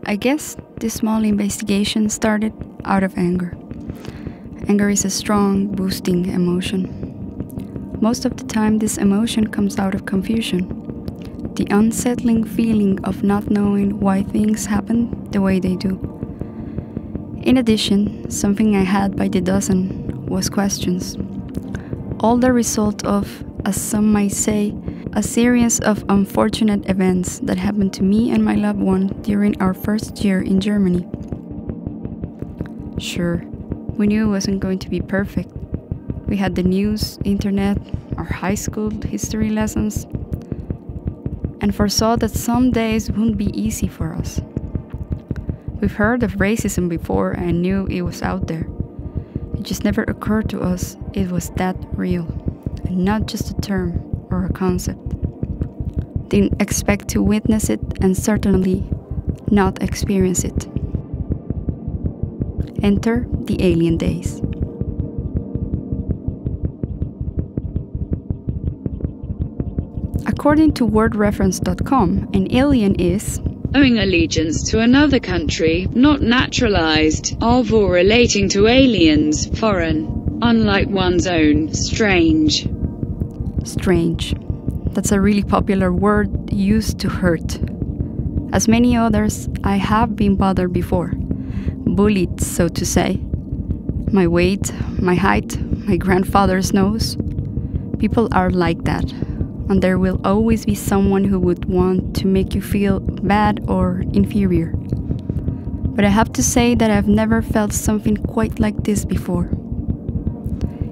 I guess this small investigation started out of anger. Anger is a strong, boosting emotion. Most of the time, this emotion comes out of confusion. The unsettling feeling of not knowing why things happen the way they do. In addition, something I had by the dozen was questions. All the result of, as some might say, a series of unfortunate events that happened to me and my loved one during our first year in Germany. Sure, we knew it wasn't going to be perfect. We had the news, internet, our high school history lessons, and foresaw that some days wouldn't be easy for us. We've heard of racism before and knew it was out there. It just never occurred to us it was that real, and not just a term or a concept. Didn't expect to witness it and certainly not experience it. Enter the alien days. According to wordreference.com, an alien is owing allegiance to another country, not naturalized, of or relating to aliens, foreign, unlike one's own, strange. Strange. That's a really popular word used to hurt. As many others, I have been bothered before. Bullied, so to say. My weight, my height, my grandfather's nose. People are like that. And there will always be someone who would want to make you feel bad or inferior. But I have to say that I've never felt something quite like this before.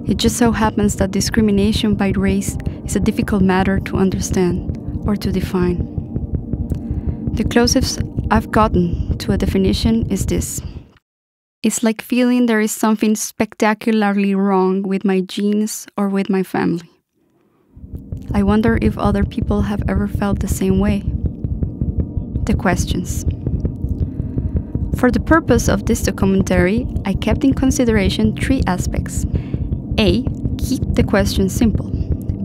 It just so happens that discrimination by race is a difficult matter to understand or to define. The closest I've gotten to a definition is this. It's like feeling there is something spectacularly wrong with my genes or with my family. I wonder if other people have ever felt the same way. The questions. For the purpose of this documentary, I kept in consideration 3 aspects. A. Keep the question simple.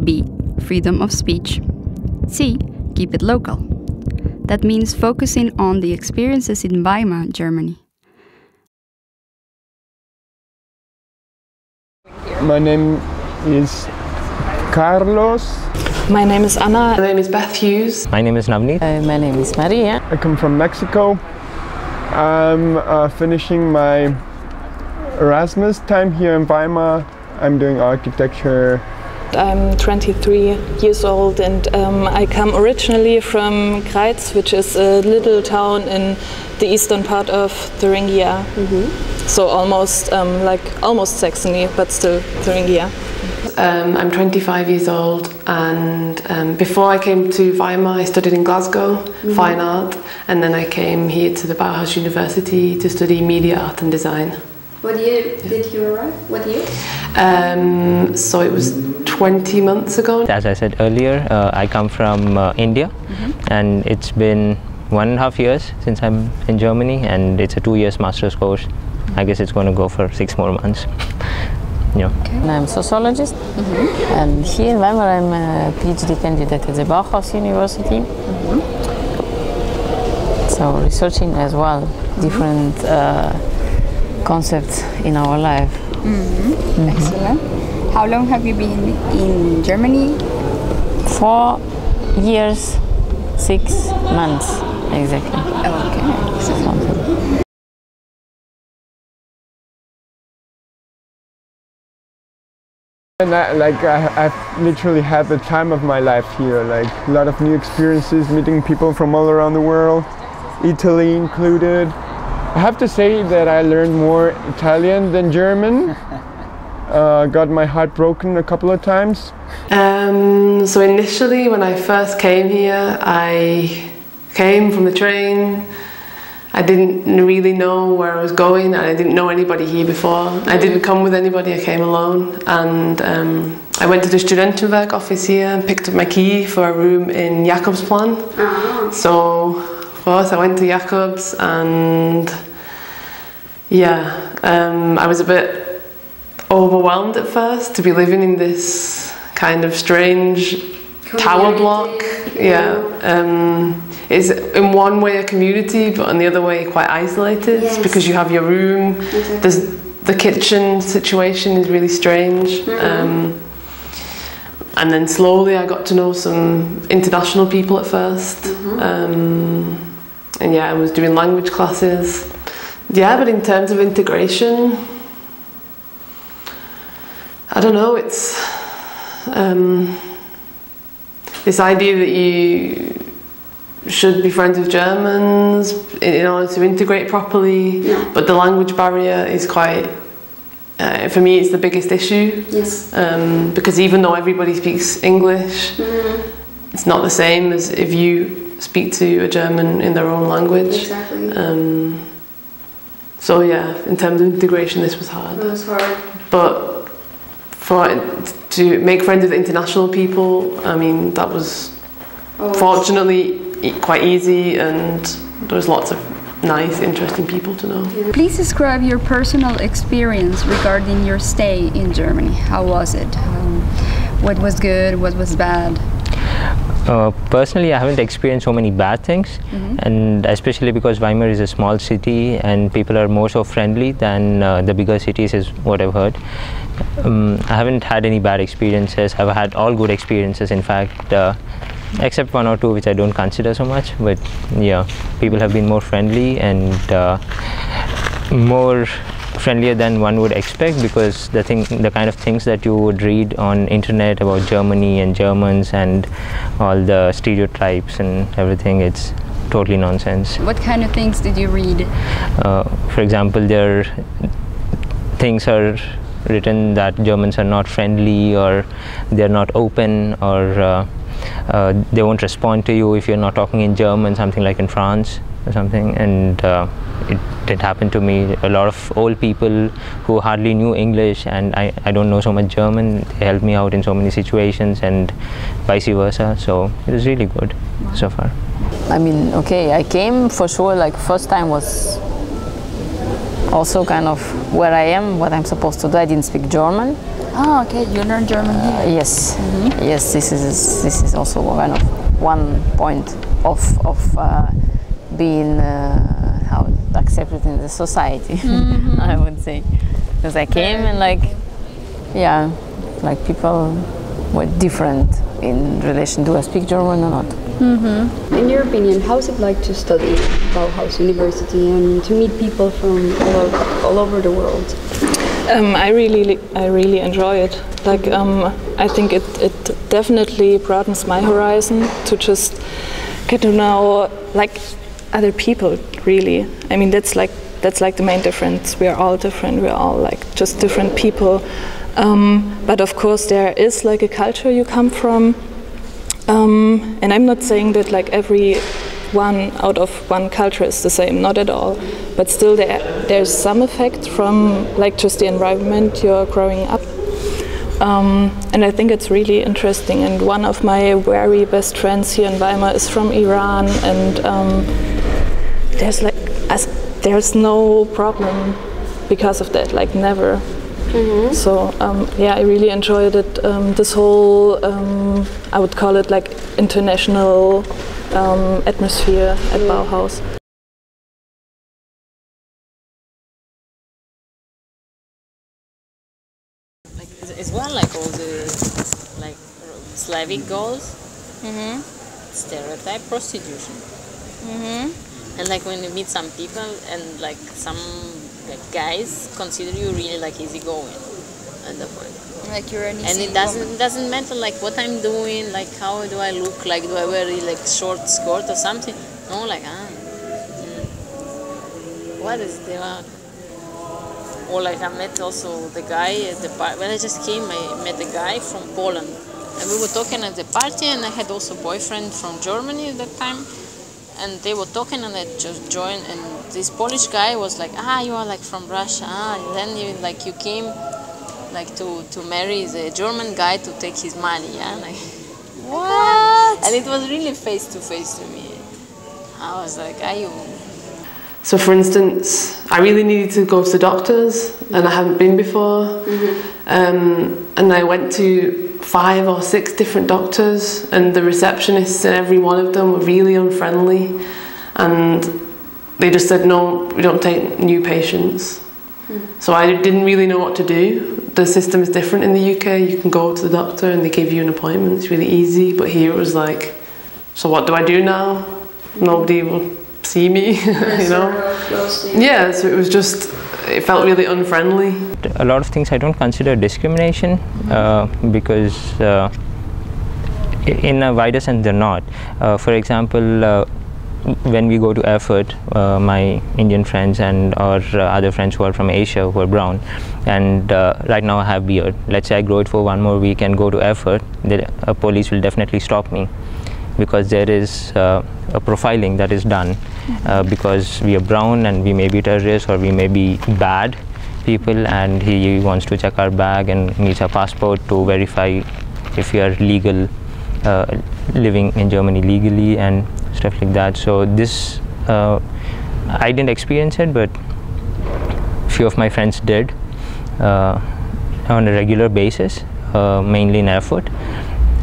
B. Freedom of speech. C. Keep it local. That means focusing on the experiences in Weimar, Germany. My name is Carlos. My name is Anna. My name is Beth Hughes. My name is Navneet. My name is Maria. I come from Mexico. I'm finishing my Erasmus time here in Weimar. I'm doing architecture. I'm 23 years old and I come originally from Greiz, which is a little town in the eastern part of Thuringia. So almost almost Saxony, but still Thuringia. I'm 25 years old and before I came to Weimar I studied in Glasgow, fine art, and then I came here to the Bauhaus University to study media art and design. What year did you arrive? What year? So it was 20 months ago. As I said earlier, I come from India, and it's been 1.5 years since I'm in Germany, and it's a 2 years master's course. I guess it's going to go for 6 more months. Yeah. Okay. I'm a sociologist, and here in Weimar I'm a PhD candidate at the Bauhaus University. So researching as well different concepts in our life. Excellent. How long have you been in Germany? 4 years, 6 months, exactly. Okay. Something. And I've literally had the time of my life here, like a lot of new experiences, meeting people from all around the world, Italy included. I have to say that I learned more Italian than German. Got my heart broken a couple of times. So initially when I first came here, I came from the train. I didn't really know where I was going and I didn't know anybody here before. I didn't come with anybody, I came alone, and I went to the Studentenwerk office here and picked up my key for a room in Jakobsplan. So of course I went to Jakobs and yeah, I was a bit overwhelmed at first to be living in this kind of strange tower block. Yeah. It's in one way a community, but in the other way quite isolated, because you have your room. The kitchen situation is really strange. And then slowly I got to know some international people at first. And yeah, I was doing language classes. Yeah, but in terms of integration, I don't know, it's this idea that you should be friends with Germans in order to integrate properly, but the language barrier is quite, for me it's the biggest issue. Yes. Because even though everybody speaks English, it's not the same as if you speak to a German in their own language. Exactly. So yeah, in terms of integration this was hard. It was hard. But to make friends with international people, I mean, that was fortunately quite easy, and there was lots of nice, interesting people to know. Yeah. Please describe your personal experience regarding your stay in Germany. How was it? What was good? What was bad? Personally, I haven't experienced so many bad things, and especially because Weimar is a small city and people are more so friendly than the bigger cities, is what I've heard. I haven't had any bad experiences. I've had all good experiences, in fact, except one or two which I don't consider so much. But yeah, people have been more friendly and more friendlier than one would expect, because the kind of things that you would read on internet about Germany and Germans and all the stereotypes and everything, it's totally nonsense. What kind of things did you read? For example, there things are written that Germans are not friendly, or they're not open, or they won't respond to you if you're not talking in German, something like in France or something. And it happened to me. A lot of old people who hardly knew English, and I don't know so much German, they helped me out in so many situations, and vice versa. So it was really good so far. I mean, okay, I came for sure, like first time was also kind of where I am, what I'm supposed to do. I didn't speak German. Oh, okay, you learned German here. Yes, yes, this is also one point of being how accepted in the society, I would say, because I came and like, yeah, like people were different in relation to I speak German or not. In your opinion, how is it like to study Bauhaus University and to meet people from all over the world? I really enjoy it. Like, I think it definitely broadens my horizon to just get to know like other people. Really, I mean that's like the main difference. We are all different. We are all like just different people. But of course, there is like a culture you come from. And I'm not saying that like every one out of one culture is the same, not at all. But still there's some effect from like just the environment you're growing up. And I think it's really interesting. And one of my very best friends here in Weimar is from Iran, and there's no problem because of that, like never. So yeah, I really enjoyed it. This whole, I would call it like international atmosphere at Bauhaus. Like as well, like all the like Slavic girls, stereotype prostitution. And like when you meet some people and like some like guys consider you really like easygoing at the point. Like you're an easy and it doesn't matter like what I'm doing, like how do I look, like do I wear really like short skirt or something? No, like what is there? Or like I met also the guy at the party. When I just came, I met a guy from Poland, and we were talking at the party, and I had also a boyfriend from Germany at that time. And they were talking, and I just joined, and this Polish guy was like, you are like from Russia, and then you came like to marry the German guy to take his money, yeah? Like, what? And it was really face to face to me. I was like, you? So for instance, I really needed to go to the doctors, and I hadn't been before. And I went to 5 or 6 different doctors, and the receptionists in every one of them were really unfriendly, and they just said, no, we don't take new patients. So I didn't really know what to do. The system is different in the UK. You can go to the doctor and they give you an appointment. It's really easy. But here it was like, so what do I do now? Nobody will see me, you know? Yeah, so it was just, it felt really unfriendly. A lot of things I don't consider discrimination because in a wider sense they're not. For example, when we go to airport, my Indian friends and or other friends who are from Asia who are brown, and right now I have beard. Let's say I grow it for 1 more week and go to airport, a police will definitely stop me, because there is a profiling that is done because we are brown and we may be terrorists or we may be bad people, and he wants to check our bag and needs our passport to verify if we are legal, living in Germany legally and stuff like that. So this I didn't experience it, but few of my friends did on a regular basis, mainly in airport.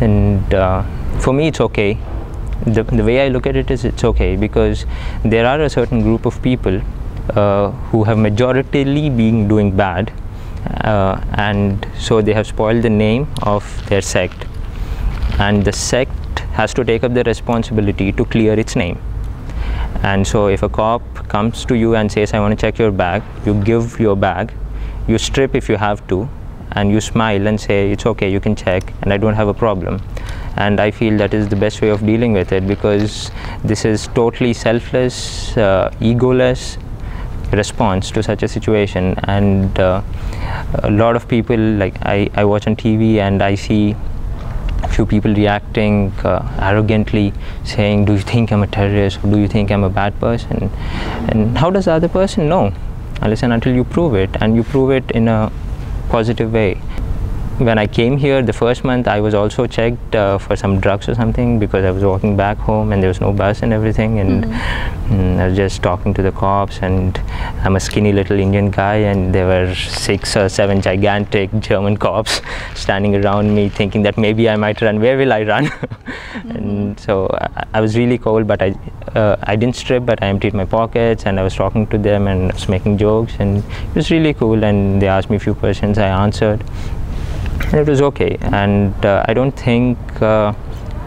And for me it's okay. The way I look at it is it's okay, because there are a certain group of people who have majoritarily been doing bad, and so they have spoiled the name of their sect, and the sect has to take up the responsibility to clear its name. And so if a cop comes to you and says, I want to check your bag, you give your bag, you strip if you have to, and you smile and say, it's okay, you can check and I don't have a problem. And I feel that is the best way of dealing with it, because this is totally selfless, egoless response to such a situation. And a lot of people, like I watch on TV and I see few people reacting arrogantly, saying, do you think I'm a terrorist, or do you think I'm a bad person? And how does the other person know, unless and until you prove it, and you prove it in a positive way. When I came here the first month, I was also checked for some drugs or something, because I was walking back home and there was no bus and everything, and I was just talking to the cops, and I'm a skinny little Indian guy and there were 6 or 7 gigantic German cops standing around me, thinking that maybe I might run. Where will I run? And so I was really cold, but I didn't strip, but I emptied my pockets and I was talking to them and I was making jokes, and it was really cool. And they asked me a few questions, I answered. And it was okay, and I don't think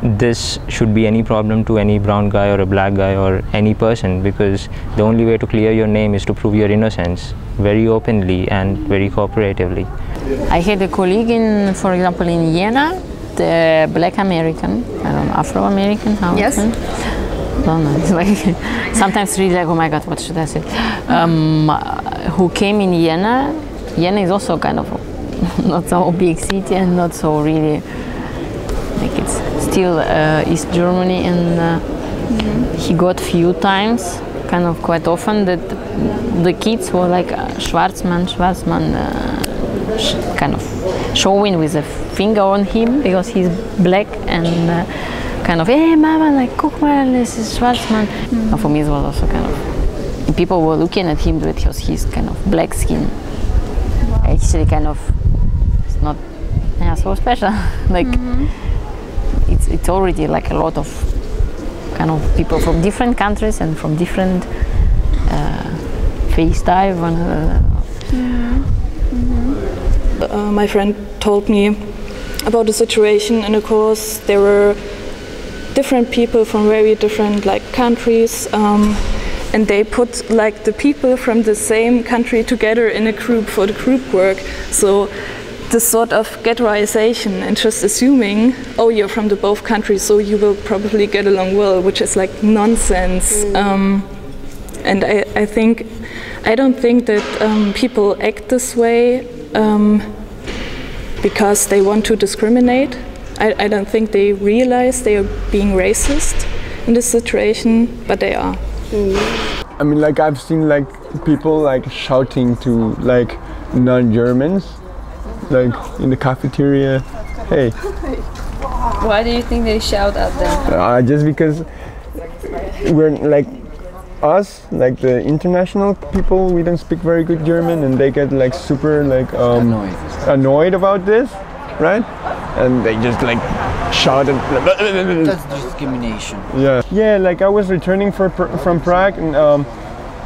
this should be any problem to any brown guy or a black guy or any person, because the only way to clear your name is to prove your innocence very openly and very cooperatively. I had a colleague in, for example, in Vienna, the black American, I don't know, Afro-American, how? Yes. I don't know, it's like, sometimes really like, oh my God, what should I say? Who came in Vienna. Vienna is also kind of not so big city and not so really, like it's still East Germany, and he got few times, kind of quite often, that the kids were like Schwarzmann, kind of showing with a finger on him because he's black, and kind of, hey mama, like, guck mal, this is Schwarzmann. And for me it was also kind of, people were looking at him because he's kind of black skin. Actually kind of not so special. Like it's already like a lot of kind of people from different countries and from different face type. My friend told me about the situation in the course. There were different people from very different like countries, and they put like the people from the same country together in a group for the group work. So this sort of ghettoization and just assuming, oh, you're from the both countries, so you will probably get along well, which is like nonsense. And I don't think that people act this way because they want to discriminate. I don't think they realize they are being racist in this situation, but they are. I mean, like, I've seen like people like shouting to like non-Germans, like in the cafeteria, hey. Why do you think they shout at them? Just because we're like us, like the international people, we don't speak very good German, and they get like super like annoyed about this, right? and they just like shouted. That's discrimination. Yeah, like I was returning from Prague, and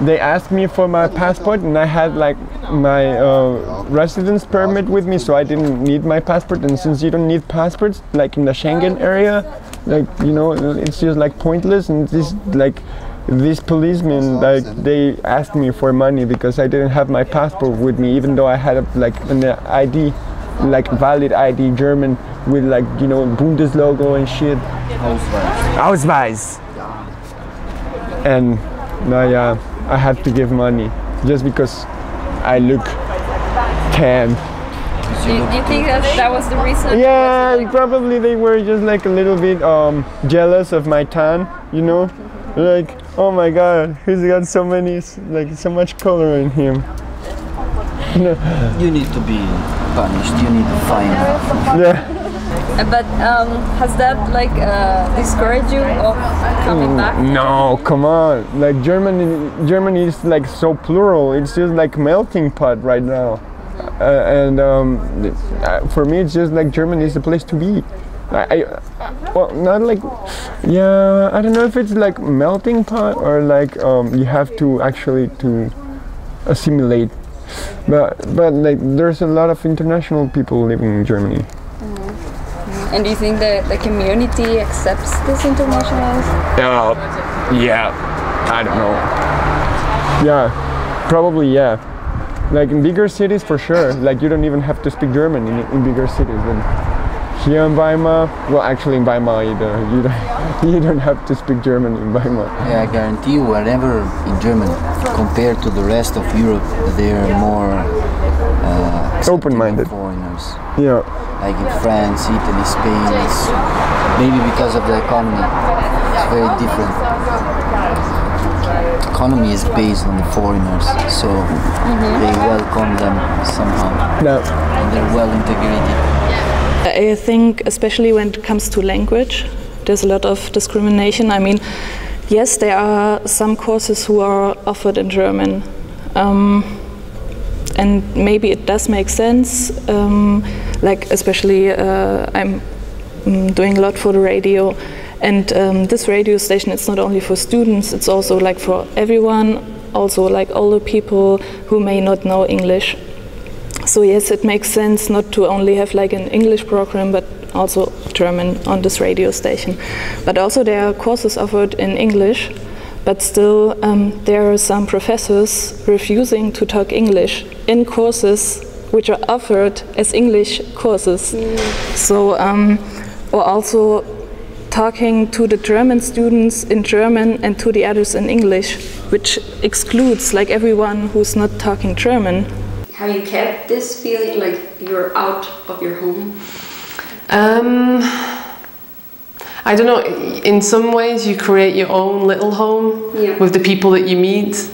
they asked me for my passport, and I had like my residence permit with me, so I didn't need my passport. And since you don't need passports, like in the Schengen area, like, you know, it's just like pointless. And these policemen, like, they asked me for money because I didn't have my passport with me, even though I had an ID, like valid ID, German, with, like, you know, Bundes logo and shit. Ausweis. And yeah, I had to give money just because I look tan. Do you think that was the reason? Yeah, probably they were just like a little bit jealous of my tan, you know? Like, oh my god, he's got so much color in him. You need to be punished, you need to find out. Yeah. But has that like discouraged you of coming back? No, come on. Like Germany is like so plural. It's just like melting pot right now. For me, it's just like Germany is the place to be. Well, not like, yeah, I don't know if it's like melting pot or like you have to actually to assimilate. But like there's a lot of international people living in Germany. And do you think that the community accepts this internationals? Yeah, I don't know. Yeah, probably yeah. Like in bigger cities for sure. Like you don't even have to speak German in bigger cities. And here in Weimar, well, actually in Weimar either, you don't have to speak German in Weimar. Yeah, I guarantee you, wherever in Germany, compared to the rest of Europe, they're more open-minded foreigners. Yeah. Like in France, Italy, Spain, it's maybe because of the economy. It's very different. Economy is based on the foreigners, so they welcome them somehow. No. And they're well integrated. I think especially when it comes to language, there's a lot of discrimination. I mean, yes, there are some courses who are offered in German. And maybe it does make sense, like especially I'm doing a lot for the radio, and this radio station, it's not only for students, it's also like for everyone, also like older people who may not know English. So yes, it makes sense not to only have like an English program, but also German on this radio station. But also there are courses offered in English, but still there are some professors refusing to talk English in courses which are offered as English courses. So, or also talking to the German students in German and to the others in English, which excludes like everyone who's not talking German. Have you kept this feeling like you're out of your home? I don't know, in some ways you create your own little home with the people that you meet,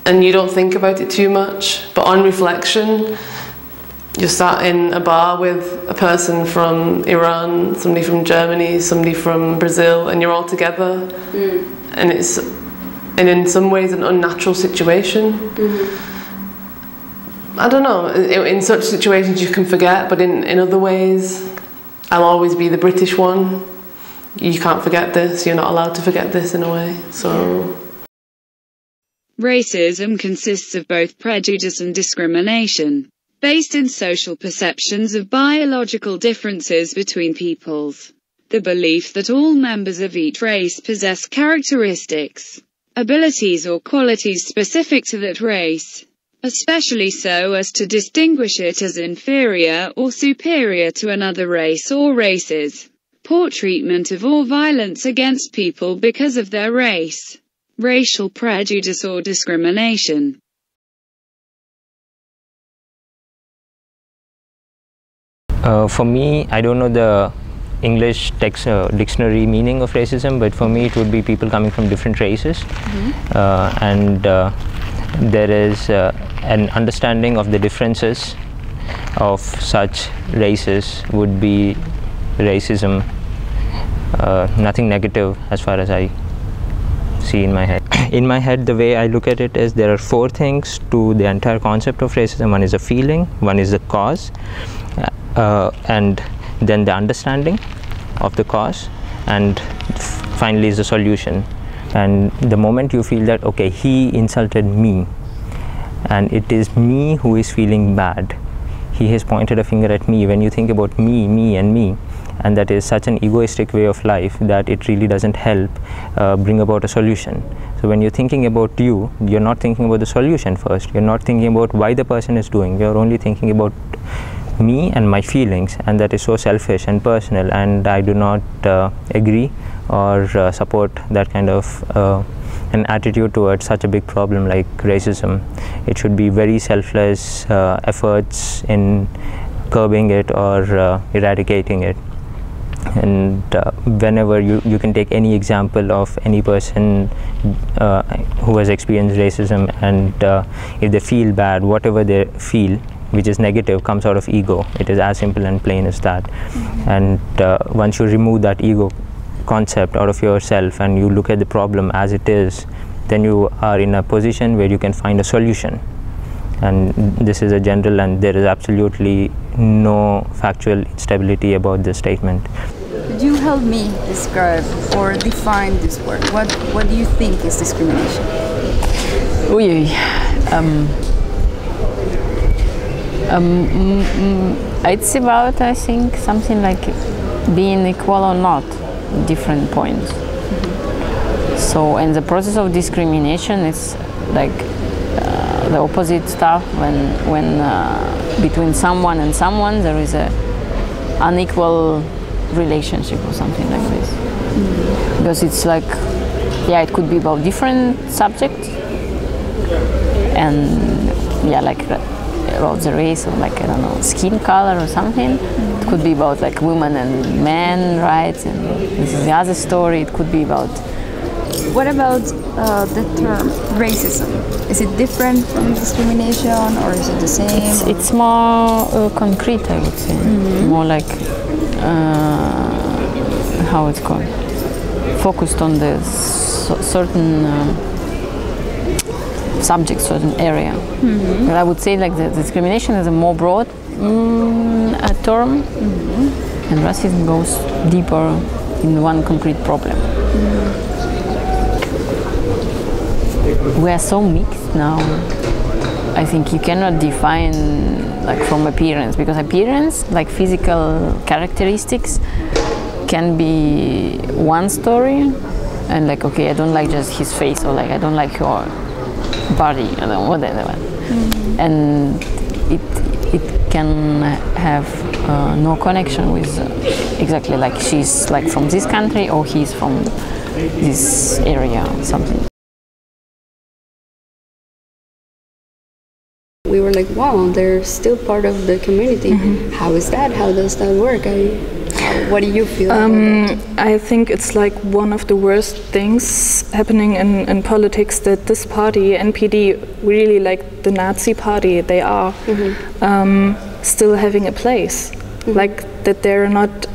and you don't think about it too much, but on reflection you're sat in a bar with a person from Iran, somebody from Germany, somebody from Brazil, and you're all together, and it's in some ways an unnatural situation. I don't know, in such situations you can forget, but in other ways I'll always be the British one. You can't forget this, you're not allowed to forget this in a way, so... Racism consists of both prejudice and discrimination, based in social perceptions of biological differences between peoples. The belief that all members of each race possess characteristics, abilities or qualities specific to that race, especially so as to distinguish it as inferior or superior to another race or races. Poor treatment of or violence against people because of their race. Racial prejudice or discrimination. For me, I don't know the English dictionary meaning of racism, but for me it would be people coming from different races, and there is an understanding of the differences of such races would be racism, nothing negative as far as I see in my head. In my head, the way I look at it is there are four things to the entire concept of racism. One is a feeling, one is the cause, and then the understanding of the cause, and finally is the solution. And the moment you feel that, okay, he insulted me and it is me who is feeling bad, he has pointed a finger at me. When you think about me and me, and that is such an egoistic way of life that it really doesn't help bring about a solution. So when you're thinking about you, you're not thinking about the solution first. You're not thinking about why the person is doing. You're only thinking about me and my feelings, and that is so selfish and personal, and I do not agree or support that kind of an attitude towards such a big problem like racism. It should be very selfless efforts in curbing it or eradicating it. And whenever you can take any example of any person who has experienced racism, and if they feel bad, whatever they feel which is negative comes out of ego. It is as simple and plain as that. And once you remove that ego concept out of yourself and you look at the problem as it is, then you are in a position where you can find a solution. And this is a general, and there is absolutely no factual instability about this statement. Could you help me describe or define this word? What do you think is discrimination? It's about, I think, something like being equal or not, different points. So, and the process of discrimination is like the opposite stuff. When between someone and someone there is a unequal relationship or something like this. Because it's like, yeah, it could be about different subjects, and yeah, like about the race, or like, I don't know, skin color or something. It could be about like women and men rights, and this is the other story. It could be about. What about the term racism? Is it different from discrimination, or is it the same? It's more concrete, I would say. More like how it's called, focused on the certain subject, certain area. But I would say like the discrimination is a more broad term, and racism goes deeper in one concrete problem. We are so mixed now. I think you cannot define like from appearance, because appearance, like physical characteristics, can be one story, and like, okay, I don't like just his face, or like I don't like your body, I don't know, whatever. And it can have no connection with exactly like she's like from this country or he's from this area or something. We were like, wow, they're still part of the community. How is that? How does that work? What do you feel about it? I think it's like one of the worst things happening in politics, that this party, NPD, really like the Nazi party, they are still having a place. Like that they're not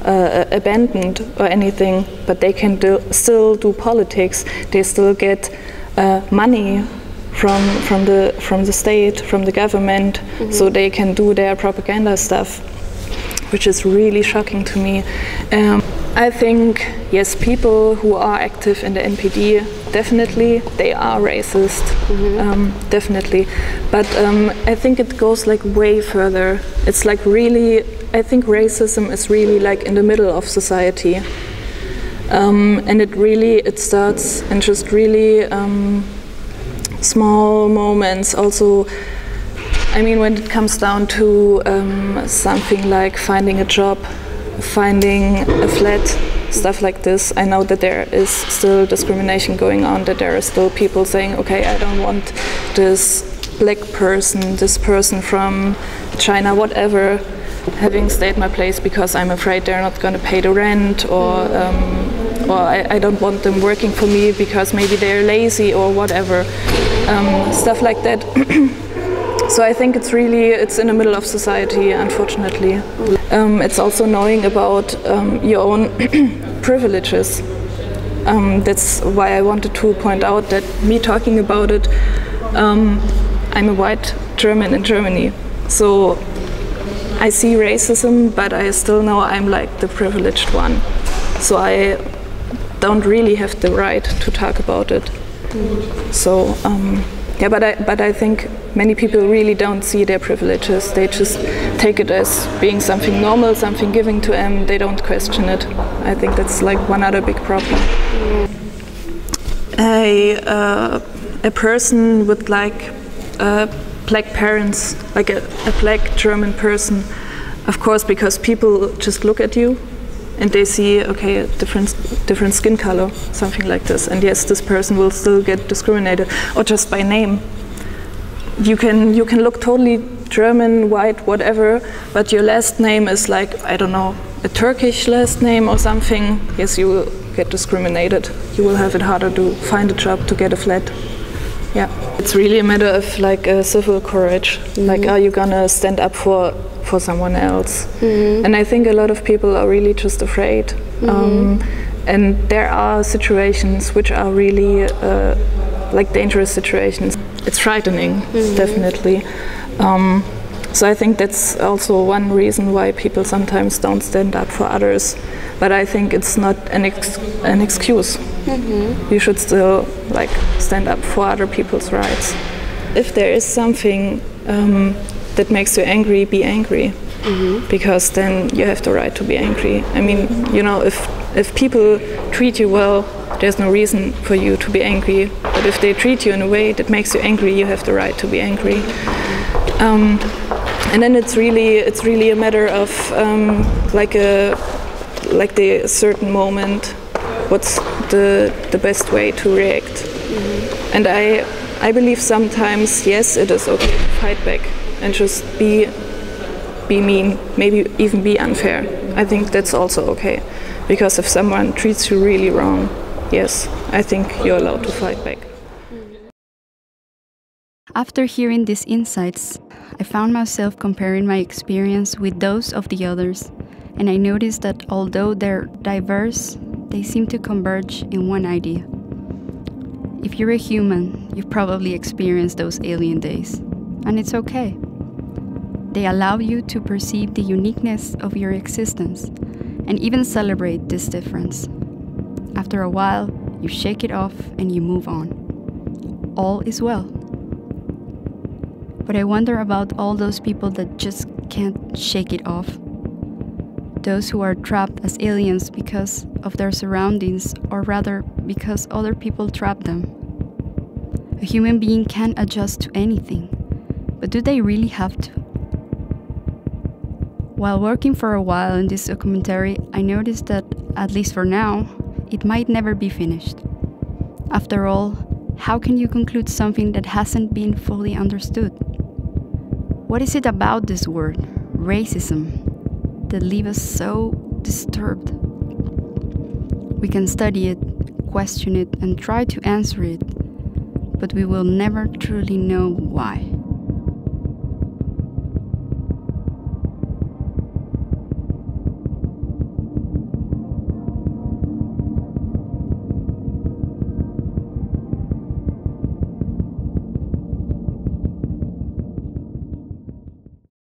abandoned or anything, but they can still do politics. They still get money from the state, from the government, so they can do their propaganda stuff, which is really shocking to me. I think, yes, people who are active in the NPD, definitely, they are racist, definitely. But I think it goes like way further. It's like really, I think racism is really like in the middle of society. And it starts in just really small moments. Also, I mean, when it comes down to something like finding a job, finding a flat, stuff like this, I know that there is still discrimination going on, that there are still people saying, okay, I don't want this black person, this person from China, whatever, having stayed my place because I'm afraid they're not going to pay the rent, or I don't want them working for me because maybe they're lazy or whatever, stuff like that. So I think it's in the middle of society, unfortunately. It's also knowing about your own privileges. That's why I wanted to point out that me talking about it, I'm a white German in Germany. So I see racism, but I still know I'm like the privileged one. So I don't really have the right to talk about it. So yeah, but I think many people really don't see their privileges. They just take it as being something normal, something given to them. They don't question it. I think that's like one other big problem. A person with like black parents, like a black German person, of course, because people just look at you and they see, okay, a different skin color, something like this. And yes, this person will still get discriminated, or just by name. You can look totally German, white, whatever, but your last name is like, I don't know, a Turkish last name or something. Yes, you will get discriminated. You will have it harder to find a job, to get a flat. Yeah, it's really a matter of like civil courage. Like, are you gonna stand up for someone else? And I think a lot of people are really just afraid. And there are situations which are really like dangerous situations. It's frightening, definitely. So I think that's also one reason why people sometimes don't stand up for others. But I think it's not an excuse. You should still like stand up for other people's rights. If there is something that makes you angry, be angry. Because then you have the right to be angry. I mean, you know, if people treat you well, there's no reason for you to be angry. But if they treat you in a way that makes you angry, you have the right to be angry. And then it's really a matter of like the certain moment. What's the best way to react? And I believe sometimes, yes, it is okay to fight back and just be mean, maybe even be unfair. I think that's also okay, because if someone treats you really wrong, yes, I think you're allowed to fight back. After hearing these insights, I found myself comparing my experience with those of the others, and I noticed that although they're diverse, they seem to converge in one idea. If you're a human, you've probably experienced those alien days, and it's okay. They allow you to perceive the uniqueness of your existence and even celebrate this difference. After a while, you shake it off and you move on. All is well. But I wonder about all those people that just can't shake it off. Those who are trapped as aliens because of their surroundings, or rather because other people trap them. A human being can't adjust to anything, but do they really have to? While working for a while in this documentary, I noticed that, at least for now, it might never be finished. After all, how can you conclude something that hasn't been fully understood? What is it about this word, racism, that leaves us so disturbed? We can study it, question it, and try to answer it, but we will never truly know why.